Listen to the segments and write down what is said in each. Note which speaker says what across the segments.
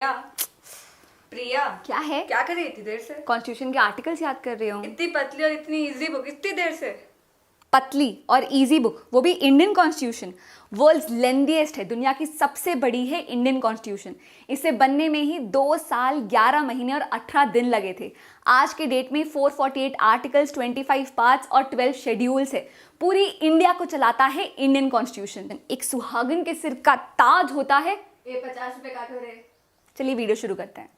Speaker 1: क्या प्रिया,
Speaker 2: क्या है?
Speaker 1: क्या कर रही थी देर से?
Speaker 2: कॉन्स्टिट्यूशन के आर्टिकल्स याद कर रही हूँ।
Speaker 1: इतनी पतली और इतनी इजी बुक इतनी देर से?
Speaker 2: पतली और इजी बुक, वो भी इंडियन कॉन्स्टिट्यूशन। वर्ल्ड्स लेंथीएस्ट है, दुनिया की सबसे बड़ी है इंडियन कॉन्स्टिट्यूशन। इसे बनने में ही 2 साल 11 महीने और 18 दिन लगे थे। आज के डेट में 448 आर्टिकल्स, 25 पार्ट्स और 12 शेड्यूल्स है। पूरी इंडिया को चलाता है इंडियन कॉन्स्टिट्यूशन। एक सुहागन के सिर का ताज होता है। ये 50 रुपए काटो रे। चलिए वीडियो शुरू करते हैं।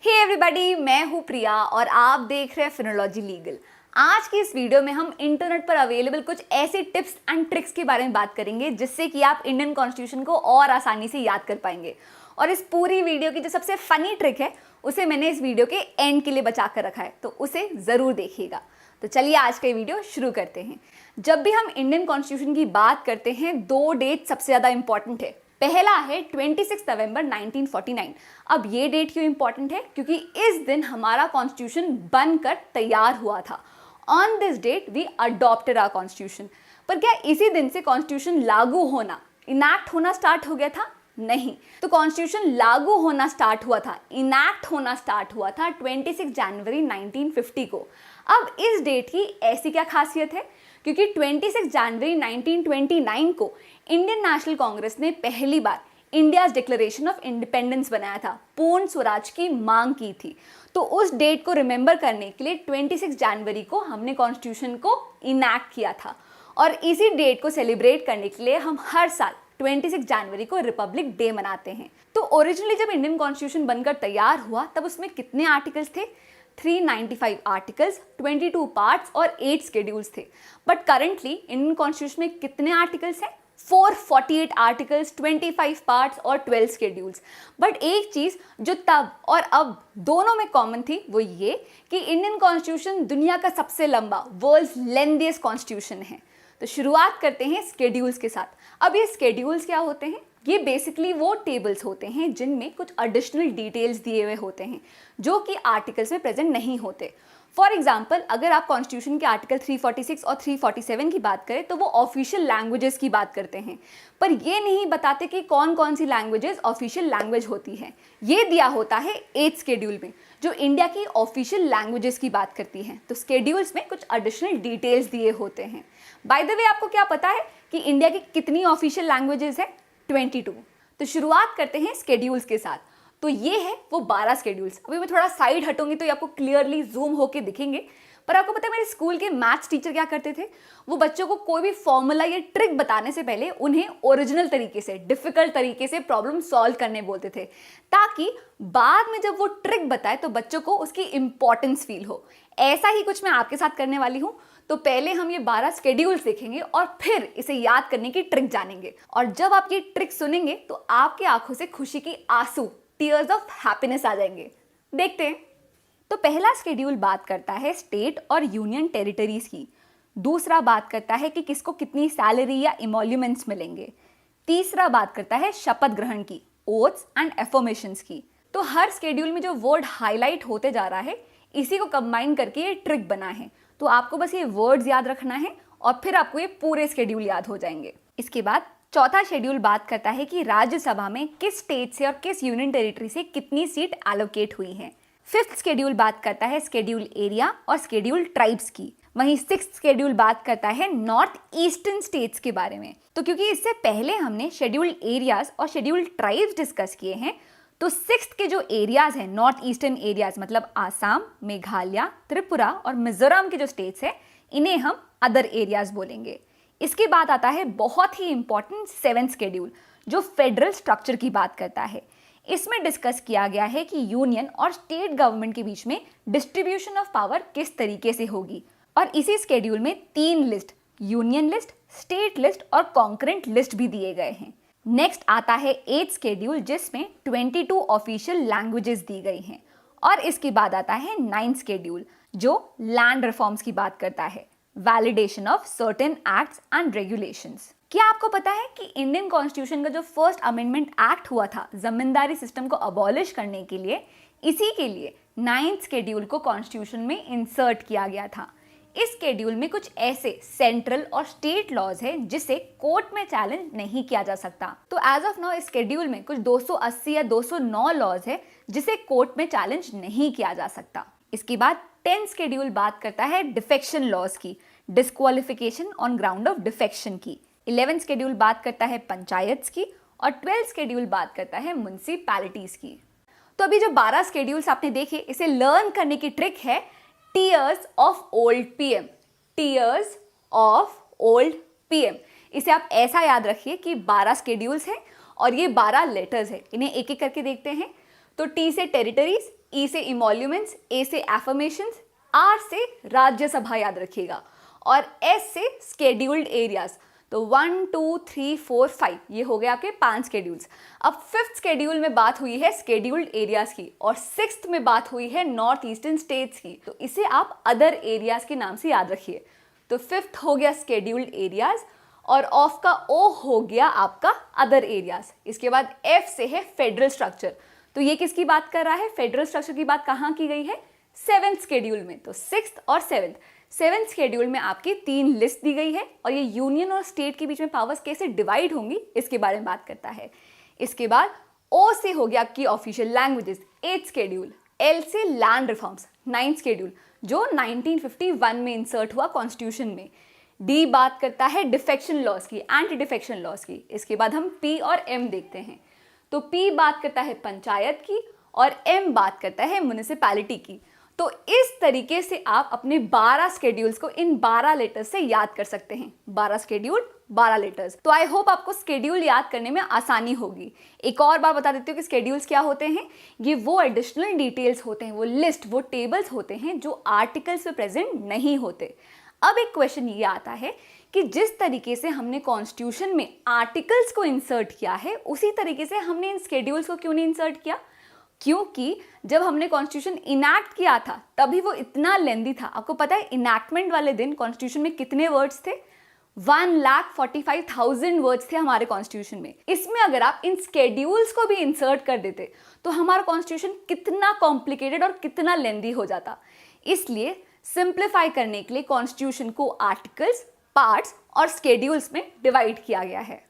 Speaker 2: हे एवरीबॉडी, मैं हूँ प्रिया और आप देख रहे हैं फिनोलॉजी लीगल। आज की इस वीडियो में हम इंटरनेट पर अवेलेबल कुछ ऐसे टिप्स एंड ट्रिक्स के बारे में बात करेंगे जिससे कि आप इंडियन कॉन्स्टिट्यूशन को और आसानी से याद कर पाएंगे। और इस पूरी वीडियो की जो सबसे फनी ट्रिक है उसे मैंने इस वीडियो के एंड के लिए बचा कर रखा है, तो उसे ज़रूर देखिएगा। तो चलिए आज का वीडियो शुरू करते हैं। जब भी हम इंडियन कॉन्स्टिट्यूशन की बात करते हैं, 2 डेट सबसे ज़्यादा इंपॉर्टेंट है। पहला है 26 नवंबर 1949। अब ये डेट क्यों इंपॉर्टेंट है? क्योंकि इस दिन हमारा कॉन्स्टिट्यूशन बनकर तैयार हुआ था। On this date we adopted our constitution. पर क्या इसी दिन से कॉन्स्टिट्यूशन लागू होना, इनैक्ट होना स्टार्ट हो गया था? नहीं। तो कॉन्स्टिट्यूशन लागू होना स्टार्ट हुआ था, इनैक्ट होना स्टार्ट हुआ था 26 जनवरी 1950 को। अब इस डेट की ऐसी क्या खासियत है? क्योंकि 26 जनवरी 1929 को इंडियन नेशनल कांग्रेस ने पहली बार इंडियाज डिक्लेरेशन ऑफ इंडिपेंडेंस बनाया था, पूर्ण स्वराज की मांग की थी। तो उस डेट को रिमेंबर करने के लिए 26 जनवरी को हमने कॉन्स्टिट्यूशन को इनैक्ट किया था। और इसी डेट को सेलिब्रेट करने के लिए हम हर साल 26 जनवरी को रिपब्लिक डे मनाते हैं। तो ओरिजिनली जब इंडियन कॉन्स्टिट्यूशन बनकर तैयार हुआ तब उसमें कितने आर्टिकल्स थे? 395 आर्टिकल्स, 22 पार्ट्स और 8 शेड्यूल्स थे। बट करंटली इंडियन कॉन्स्टिट्यूशन में कितने आर्टिकल्स हैं? 448 आर्टिकल्स, 25 पार्ट्स और 12 शेड्यूल्स। बट एक चीज जो तब और अब दोनों में कॉमन थी वो ये कि इंडियन कॉन्स्टिट्यूशन दुनिया का सबसे लंबा, वर्ल्ड्स लेंथीएस्ट कॉन्स्टिट्यूशन है। तो शुरुआत करते हैं शेड्यूल्स के साथ। अब ये शेड्यूल्स क्या होते हैं? ये बेसिकली वो टेबल्स होते हैं जिनमें कुछ एडिशनल डिटेल्स दिए हुए होते हैं जो कि आर्टिकल्स में प्रेजेंट नहीं होते। फॉर एग्जाम्पल, अगर आप कॉन्स्टिट्यूशन के आर्टिकल 346 और 347 की बात करें तो वो ऑफिशियल लैंग्वेजेस की बात करते हैं, पर ये नहीं बताते कि कौन कौन सी लैंग्वेजेस ऑफिशियल लैंग्वेज होती है। ये दिया होता है 8th शेड्यूल में जो इंडिया की ऑफिशियल लैंग्वेजेस की बात करती हैं। तो शेड्यूल्स में कुछ एडिशनल डिटेल्स दिए होते हैं। बाय द वे, आपको क्या पता है कि इंडिया की कितनी ऑफिशियल लैंग्वेजेस है? 22। तो शुरुआत करते हैं शेड्यूल्स के साथ। तो ये है वो 12 शेड्यूल्स। अभी मैं थोड़ा साइड हटूंगी तो ये आपको क्लियरली जूम होके दिखेंगे। पर आपको पता है मेरे स्कूल के मैथ्स टीचर क्या करते थे? वो बच्चों को कोई भी फॉर्मूला या ट्रिक बताने से पहले उन्हें ओरिजिनल तरीके से, डिफिकल्ट तरीके से प्रॉब्लम सॉल्व करने बोलते थे, ताकि बाद में जब वो ट्रिक बताए तो बच्चों को उसकी इंपॉर्टेंस फील हो। ऐसा ही कुछ मैं आपके साथ करने वाली हूँ। तो पहले हम ये 12 शेड्यूल्स देखेंगे और फिर इसे याद करने की ट्रिक जानेंगे। और जब आप ये ट्रिक सुनेंगे तो आपकी आंखों से खुशी की आंसू, टीयर्स ऑफ हैप्पीनेस आ जाएंगे। देखते हैं। तो पहला शेड्यूल बात करता है स्टेट और यूनियन टेरिटरीज की। दूसरा बात करता है कि किसको कितनी सैलरी या इमोल्यूमेंट्स मिलेंगे। तीसरा बात करता है शपथ ग्रहण की, ओथ्स एंड एफर्मेशंस की। तो हर शेड्यूल में जो वर्ड हाईलाइट होते जा रहा है इसी को कंबाइन करके ये ट्रिक बना है। तो आपको बस ये वर्ड्स याद रखना है और फिर आपको ये पूरे शेड्यूल याद हो जाएंगे। इसके बाद चौथा शेड्यूल बात करता है कि राज्यसभा में किस स्टेट से और किस यूनियन टेरिटरी से कितनी सीट एलोकेट हुई है। 5th शेड्यूल बात करता है शेड्यूल एरिया और शेड्यूल ट्राइब्स की। वहीं 6th शेड्यूल बात करता है नॉर्थ ईस्टर्न स्टेट्स के बारे में। तो क्योंकि इससे पहले हमने शेड्यूल एरियाज और शेड्यूल ट्राइब्स डिस्कस किए हैं, तो 6th के जो एरियाज हैं, नॉर्थ ईस्टर्न एरियाज मतलब आसाम, मेघालय, त्रिपुरा और मिजोरम के जो स्टेट्स हैं, इन्हें हम अदर एरियाज बोलेंगे। इसके बाद आता है बहुत ही इंपॉर्टेंट 7th शेड्यूल जो फेडरल स्ट्रक्चर की बात करता है। इसमें डिस्कस किया गया है कि यूनियन और स्टेट गवर्नमेंट के बीच में डिस्ट्रीब्यूशन ऑफ पावर किस तरीके से होगी। और इसी शेड्यूल में 3 list, union list, state list और कॉन्करेंट लिस्ट भी दिए गए हैं। नेक्स्ट आता है 8th शेड्यूल जिसमें 22 ऑफिशियल लैंग्वेजेस दी गई हैं। और इसके बाद आता है 9th शेड्यूल जो लैंड रिफॉर्म्स की बात करता है, validation of certain acts and regulations. क्या आपको पता है कि इंडियन कॉन्स्टिट्यूशन का जो फर्स्ट अमेंडमेंट एक्ट हुआ था जमींदारी सिस्टम को अबॉलिश करने के लिए, इसी के लिए 9th शेड्यूल को कॉन्स्टिट्यूशन में इंसर्ट किया गया था। इस शेड्यूल में कुछ ऐसे सेंट्रल और स्टेट लॉज हैं जिसे कोर्ट में चैलेंज नहीं किया जा सकता। तो एज ऑफ नाउ इस शेड्यूल में कुछ 280 या 209 लॉज है जिसे कोर्ट में चैलेंज नहीं किया जा सकता। इसके बाद 10 शेड्यूल बात करता है डिफेक्शन लॉज की, disqualification on ground of defection की। 11 शेड्यूल बात करता है पंचायत की और 12 शेड्यूल बात करता है म्युनिसिपैलिटीज की। तो अभी जो 12 शेड्यूल्स आपने देखे, इसे लर्न करने की ट्रिक है tears of old PM. Tears of old PM, इसे आप ऐसा याद रखिए कि 12 शेड्यूल्स हैं और ये 12 लेटर्स हैं। इन्हें एक एक करके देखते हैं। तो टी से टेरिटरीज, ई से इमोल्यूमेंट्स, ए से एफर्मेशंस, आर से राज्यसभा याद रखिएगा और एस से स्केड्यूल्ड एरियाज। तो 1 2 3 4 5 ये हो गया आपके 5 शेड्यूल्स। अब 5th शेड्यूल में बात हुई है स्केड्यूल्ड एरियाज की और 6th में बात हुई है नॉर्थ ईस्टर्न स्टेट्स की। तो इसे आप अदर एरियाज के नाम से याद रखिए। तो 5th हो गया स्केड्यूल्ड एरियाज और ऑफ का ओ हो गया आपका अदर एरियाज। इसके बाद एफ से है फेडरल स्ट्रक्चर। तो ये किसकी बात कर रहा है? फेडरल स्ट्रक्चर की बात कहाँ की गई है? 7th शेड्यूल में। तो 6th और 7th शेड्यूल में आपकी 3 लिस्ट दी गई है और ये यूनियन और स्टेट के बीच में पावर्स कैसे डिवाइड होंगी इसके बारे में बात करता है। इसके बाद ओ से हो गया आपकी official languages, 8th schedule. L से लैंड रिफॉर्म्स, 9th शेड्यूल जो 1951 में इंसर्ट हुआ कॉन्स्टिट्यूशन में। डी बात करता है डिफेक्शन लॉज की, एंटी डिफेक्शन लॉज की। इसके बाद हम पी और एम देखते हैं। तो पी बात करता है पंचायत की और एम बात करता है म्युनिसिपैलिटी की। तो इस तरीके से आप अपने 12 शेड्यूल्स को इन 12 लेटर्स से याद कर सकते हैं। 12 शेड्यूल 12 लेटर्स। तो आई होप आपको शेड्यूल याद करने में आसानी होगी। एक और बार बता देती हूँ कि शेड्यूल्स क्या होते हैं। ये वो एडिशनल डिटेल्स होते हैं, वो लिस्ट, वो टेबल्स होते हैं जो आर्टिकल्स में प्रेजेंट नहीं होते। अब एक क्वेश्चन ये आता है कि जिस तरीके से हमने कॉन्स्टिट्यूशन में आर्टिकल्स को इंसर्ट किया है उसी तरीके से हमने इन शेड्यूल्स को क्यों नहीं इंसर्ट किया? क्योंकि जब हमने कॉन्स्टिट्यूशन इनैक्ट किया था तभी वो इतना लेंदी था। आपको पता है इनैक्टमेंट वाले दिन कॉन्स्टिट्यूशन में कितने वर्ड्स थे? 1,45,000 वर्ड्स थे हमारे कॉन्स्टिट्यूशन में। इसमें अगर आप इन शेड्यूल्स को भी इंसर्ट कर देते तो हमारा कॉन्स्टिट्यूशन कितना कॉम्प्लिकेटेड और कितना लेंदी हो जाता। इसलिए सिंप्लीफाई करने के लिए कॉन्स्टिट्यूशन को आर्टिकल्स, पार्ट्स और शेड्यूल्स में डिवाइड किया गया है।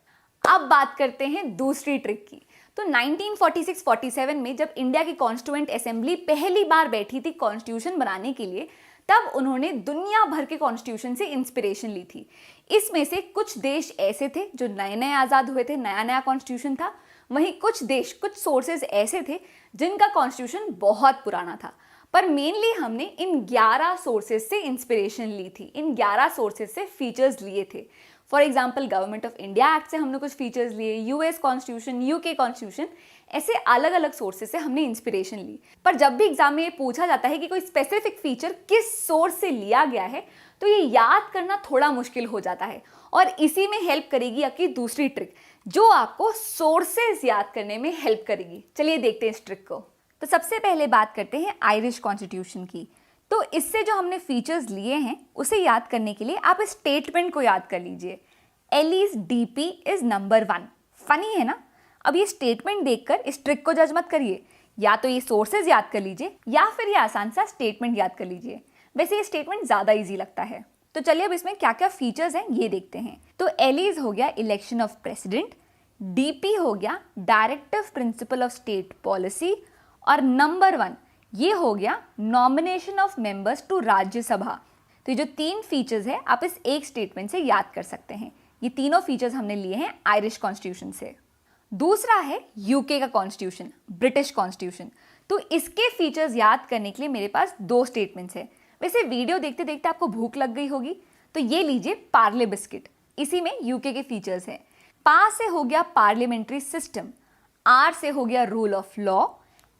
Speaker 2: अब बात करते हैं दूसरी ट्रिक की। तो 1946-47 में जब इंडिया की कॉन्स्टिट्यूएंट असेंबली पहली बार बैठी थी कॉन्स्टिट्यूशन बनाने के लिए, तब उन्होंने दुनिया भर के कॉन्स्टिट्यूशन से इंस्पिरेशन ली थी। इसमें से कुछ देश ऐसे थे जो नए नए आज़ाद हुए थे, नया नया कॉन्स्टिट्यूशन था। वहीं कुछ देश, कुछ सोर्सेज ऐसे थे जिनका कॉन्स्टिट्यूशन बहुत पुराना था। पर मेनली हमने इन 11 सोर्सेज से इंस्पिरेशन ली थी, इन 11 सोर्सेज से फीचर्स लिए थे। For example government of India act से हमने कुछ फीचर्स लिए, यूएस कॉन्स्टिट्यूशन, यूके कॉन्स्टिट्यूशन, ऐसे अलग अलग सोर्सेज से हमने इंस्पिरेशन ली। पर जब भी एग्जाम में ये पूछा जाता है कि कोई स्पेसिफिक फीचर किस सोर्स से लिया गया है तो ये याद करना थोड़ा मुश्किल हो जाता है। और इसी में हेल्प करेगी आपकी दूसरी ट्रिक जो आपको सोर्सेज याद करने में हेल्प करेगी। चलिए देखते हैं इस ट्रिक को। तो सबसे पहले बात करते हैं आयरिश कॉन्स्टिट्यूशन की। तो इससे जो हमने फीचर्स लिए हैं उसे याद करने के लिए आप इस स्टेटमेंट को याद कर लीजिए, allies DP is number 1। Funny है ना? अब ये स्टेटमेंट देखकर इस ट्रिक को जज मत करिए, या तो ये सोर्सेज याद कर लीजिए या फिर ये आसान सा स्टेटमेंट याद कर लीजिए। वैसे ये स्टेटमेंट ज़्यादा ईजी लगता है। तो चलिए अब इसमें क्या क्या फीचर्स हैं ये देखते हैं। तो एलीज हो गया इलेक्शन ऑफ प्रेसिडेंट, डीपी हो गया directive principle of state policy, और नंबर 1 ये हो गया nomination of members to Rajya Sabha. तो ये जो 3 फीचर्स है आप इस एक स्टेटमेंट से याद कर सकते हैं। ये तीनों फीचर्स हमने लिए हैं आयरिश कॉन्स्टिट्यूशन से। दूसरा है यूके का कॉन्स्टिट्यूशन, ब्रिटिश कॉन्स्टिट्यूशन। तो इसके फीचर्स याद करने के लिए मेरे पास 2 स्टेटमेंट्स हैं। वैसे वीडियो देखते देखते आपको भूख लग गई होगी तो ये लीजिए पार्ले बिस्किट, इसी में यूके के फीचर्स हैं। पा से हो गया पार्लियामेंट्री सिस्टम, आर से हो गया रूल ऑफ लॉ,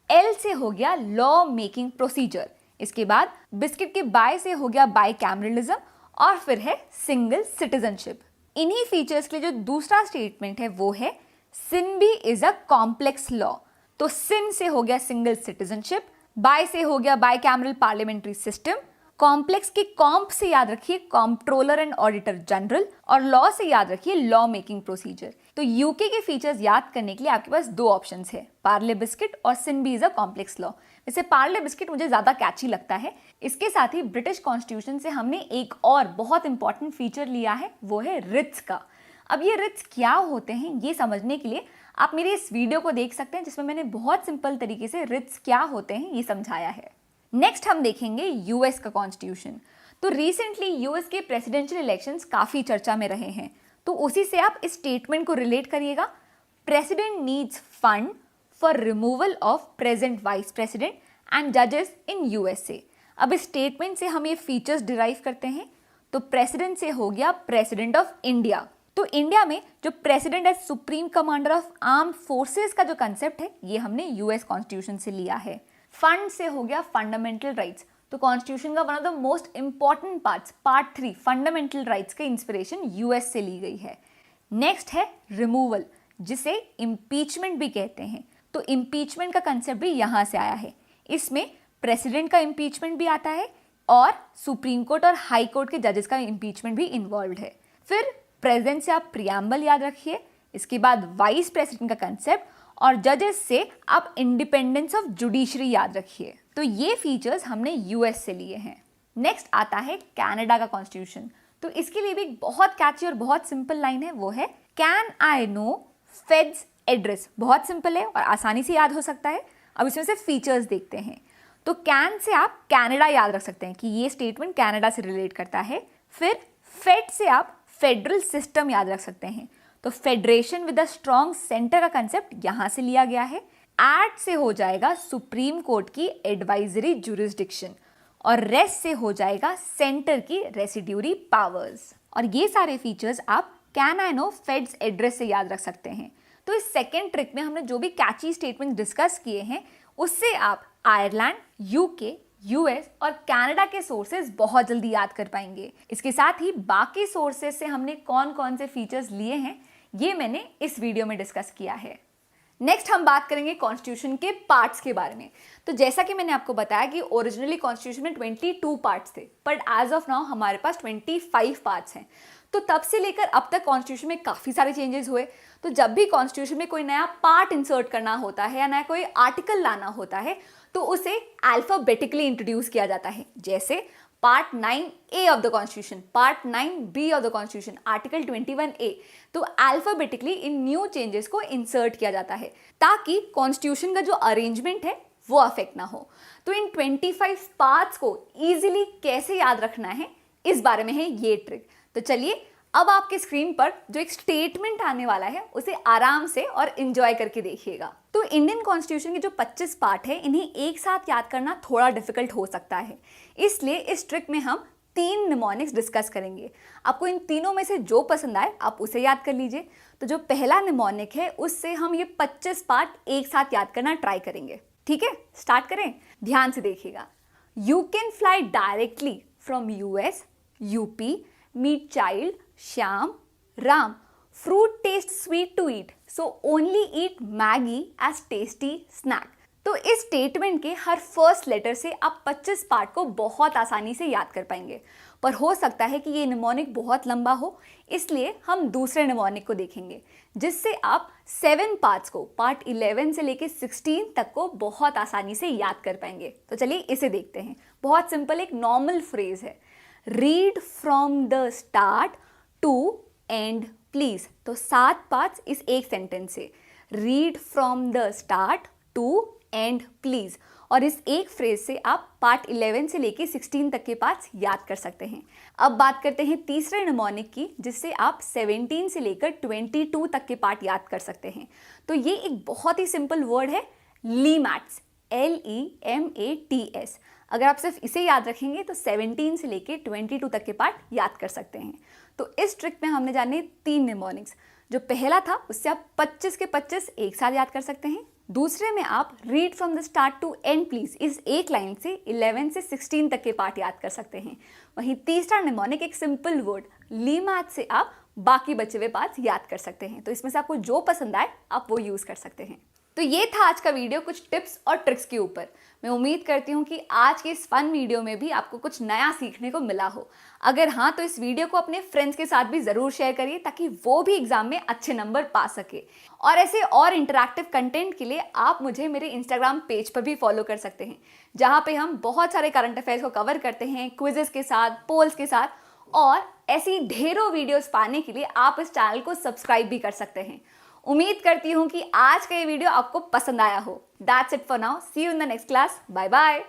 Speaker 2: एल से हो गया लॉ मेकिंग प्रोसीजर। इसके बाद बिस्किट के बाय से हो गया बाई कैमरलिज्म और फिर है सिंगल सिटीजनशिप। इन्हीं फीचर्स के लिए जो दूसरा स्टेटमेंट है वो है सिनबी इज अ कॉम्प्लेक्स लॉ। तो सिन से हो गया सिंगल सिटीजनशिप, बाय से हो गया by cameral parliamentary system, complex के कॉम्प से याद रखिए कॉम्प्ट्रोलर एंड ऑडिटर जनरल, और लॉ से याद रखिए लॉ मेकिंग प्रोसीजर। तो यूके के फीचर्स याद करने के लिए आपके पास दो ऑप्शंस है, पार्ले बिस्किट और सिम्बी इज अ कॉम्प्लेक्स लॉ। वैसे पार्ले बिस्किट मुझे ज्यादा कैची लगता है। इसके साथ ही ब्रिटिश कॉन्स्टिट्यूशन से हमने एक और बहुत इंपॉर्टेंट फीचर लिया है, वो है रिट्स का। अब ये रिट्स क्या होते हैं ये समझने के लिए आप मेरे इस वीडियो को देख सकते हैं, जिसमें मैंने बहुत सिंपल तरीके से रिट्स क्या होते हैं ये समझाया है। नेक्स्ट हम देखेंगे यूएस का कॉन्स्टिट्यूशन। तो रिसेंटली यूएस के प्रेसिडेंशियल इलेक्शंस काफी चर्चा में रहे हैं, तो उसी से आप इस स्टेटमेंट को रिलेट करिएगा, president needs fund for removal of present vice president and जजेस इन यूएसए। अब इस स्टेटमेंट से हम ये फीचर्स डिराइव करते हैं। तो प्रेसिडेंट से हो गया प्रेसिडेंट ऑफ इंडिया। तो इंडिया में जो president as supreme commander of armed forces का जो कंसेप्ट है ये हमने यूएस कॉन्स्टिट्यूशन से लिया है। फंड से हो गया फंडामेंटल राइट्स। तो कॉन्स्टिट्यूशन का one of the most important parts, part 3 fundamental rights के इंस्पिरेशन यूएस से ली गई है। नेक्स्ट है रिमूवल, जिसे इम्पीचमेंट भी कहते हैं। तो इम्पीचमेंट का कंसेप्ट भी यहाँ से आया है। इसमें प्रेसिडेंट का इम्पीचमेंट भी आता है और सुप्रीम कोर्ट और हाई कोर्ट के जजेस का इम्पीचमेंट भी इन्वॉल्व है। फिर प्रेसिडेंट से आप प्रियम्बल याद रखिए, इसके बाद वाइस प्रेसिडेंट का कंसेप्ट, और जजेस से आप इंडिपेंडेंस ऑफ जुडिशरी याद रखिए। तो ये फीचर्स हमने यूएस से लिए हैं। नेक्स्ट आता है कनाडा का कॉन्स्टिट्यूशन। तो इसके लिए भी एक बहुत कैची और बहुत सिंपल लाइन है, वो है can I know fades address. बहुत सिंपल है और आसानी से याद हो सकता है। अब इसमें से फीचर्स देखते हैं। तो कैन से आप कनाडा याद रख सकते हैं कि ये स्टेटमेंट कनाडा से रिलेट करता है। फिर फेड से आप फेडरल सिस्टम याद रख सकते हैं। तो federation with a strong centre का कंसेप्ट यहां से लिया गया है। एड से हो जाएगा सुप्रीम कोर्ट की एडवाइजरी जुरिस्डिक्शन, और रेस्ट से हो जाएगा सेंटर की रेसिड्यूरी पावर्स। और ये सारे फीचर्स आप can I know fades address से याद रख सकते हैं। तो इस सेकेंड ट्रिक में हमने जो भी कैची स्टेटमेंट डिस्कस किए हैं उससे आप आयरलैंड, यूके, यूएस और कनाडा के सोर्सेज बहुत जल्दी याद कर पाएंगे। इसके साथ ही बाकी सोर्सेज से हमने कौन कौन से फीचर्स लिए हैं ये मैंने इस वीडियो में डिस्कस किया है। नेक्स्ट हम बात करेंगे कॉन्स्टिट्यूशन के पार्ट्स के बारे में। तो जैसा कि मैंने आपको बताया कि ओरिजिनली कॉन्स्टिट्यूशन में 22 पार्ट्स थे, बट एज ऑफ नाउ हमारे पास 25 पार्ट्स हैं। तो तब से लेकर अब तक कॉन्स्टिट्यूशन में काफ़ी सारे चेंजेस हुए। तो जब भी कॉन्स्टिट्यूशन में कोई नया पार्ट इंसर्ट करना होता है या नया कोई आर्टिकल लाना होता है तो उसे अल्फाबेटिकली इंट्रोड्यूस किया जाता है। जैसे part 9A of the constitution, part 9B of the constitution, article 21A। तो अल्फाबेटिकली इन न्यू चेंजेस को इंसर्ट किया जाता है ताकि कॉन्स्टिट्यूशन का जो अरेंजमेंट है वो अफेक्ट ना हो। तो इन 25 पार्ट्स को इजीली कैसे याद रखना है इस बारे में है ये ट्रिक। तो चलिए अब आपके स्क्रीन पर जो एक स्टेटमेंट आने वाला है उसे आराम से और एंजॉय करके देखिएगा। तो इंडियन कॉन्स्टिट्यूशन के जो 25 पार्ट है इन्हें एक साथ याद करना थोड़ा डिफिकल्ट हो सकता है, इसलिए इस ट्रिक में हम 3 निमोनिक्स डिस्कस करेंगे। आपको इन तीनों में से जो पसंद आए आप उसे याद कर लीजिए। तो जो पहला निमोनिक है उससे हम ये 25 पार्ट एक साथ याद करना ट्राई करेंगे। ठीक है, स्टार्ट करें। ध्यान से देखिएगा। You can fly directly from US, UP, meet child, Shyam, Ram, fruit tastes sweet to eat, so only eat Maggi as tasty snack। तो इस स्टेटमेंट के हर फर्स्ट लेटर से आप 25 पार्ट को बहुत आसानी से याद कर पाएंगे, पर हो सकता है कि ये निमोनिक बहुत लंबा हो, इसलिए हम दूसरे निमोनिक को देखेंगे जिससे आप 7 पार्ट्स को, पार्ट 11 से लेके 16 तक को बहुत आसानी से याद कर पाएंगे। तो चलिए इसे देखते हैं। बहुत सिंपल एक नॉर्मल फ्रेज है, read from the start to end please. तो 7 पार्ट्स इस एक सेंटेंस से, read from the start to end please. और इस एक फ्रेज से आप पार्ट 11 से लेके 16 तक के पार्ट्स याद कर सकते हैं। अब बात करते हैं तीसरे निमोनिक की, जिससे आप 17 से लेकर 22 तक के पार्ट याद कर सकते हैं। तो ये एक बहुत ही सिंपल वर्ड है, लीमैट्स, LEMATS। अगर आप सिर्फ इसे याद रखेंगे तो 17 से लेके 22 तक के पार्ट याद कर सकते हैं। तो इस ट्रिक में हमने जाने 3 निमोनिक्स। जो पहला था उससे आप 25 के 25 एक साथ याद कर सकते हैं। दूसरे में आप read from the start to end please, इस एक लाइन से 11 से 16 तक के पार्ट याद कर सकते हैं। वहीं तीसरा निमोनिक एक सिंपल वर्ड, लीमैट से आप बाकी बचे हुए पार्ट्स याद कर सकते हैं। तो इसमें से आपको जो पसंद आए आप वो यूज कर सकते हैं। तो ये था आज का वीडियो कुछ टिप्स और ट्रिक्स के ऊपर। मैं उम्मीद करती हूँ कि आज के इस फन वीडियो में भी आपको कुछ नया सीखने को मिला हो। अगर हाँ तो इस वीडियो को अपने फ्रेंड्स के साथ भी ज़रूर शेयर करिए ताकि वो भी एग्जाम में अच्छे नंबर पा सके। और ऐसे और इंटरैक्टिव कंटेंट के लिए आप मुझे मेरे इंस्टाग्राम पेज पर भी फॉलो कर सकते हैं, जहाँ पे हम बहुत सारे करंट अफेयर्स को कवर करते हैं, क्विजेस के साथ, पोल्स के साथ। और ऐसी ढेरों वीडियोस पाने के लिए आप इस चैनल को सब्सक्राइब भी कर सकते हैं। उम्मीद करती हूँ कि आज का ये वीडियो आपको पसंद आया हो। That's it for now. See you in the next class. Bye bye.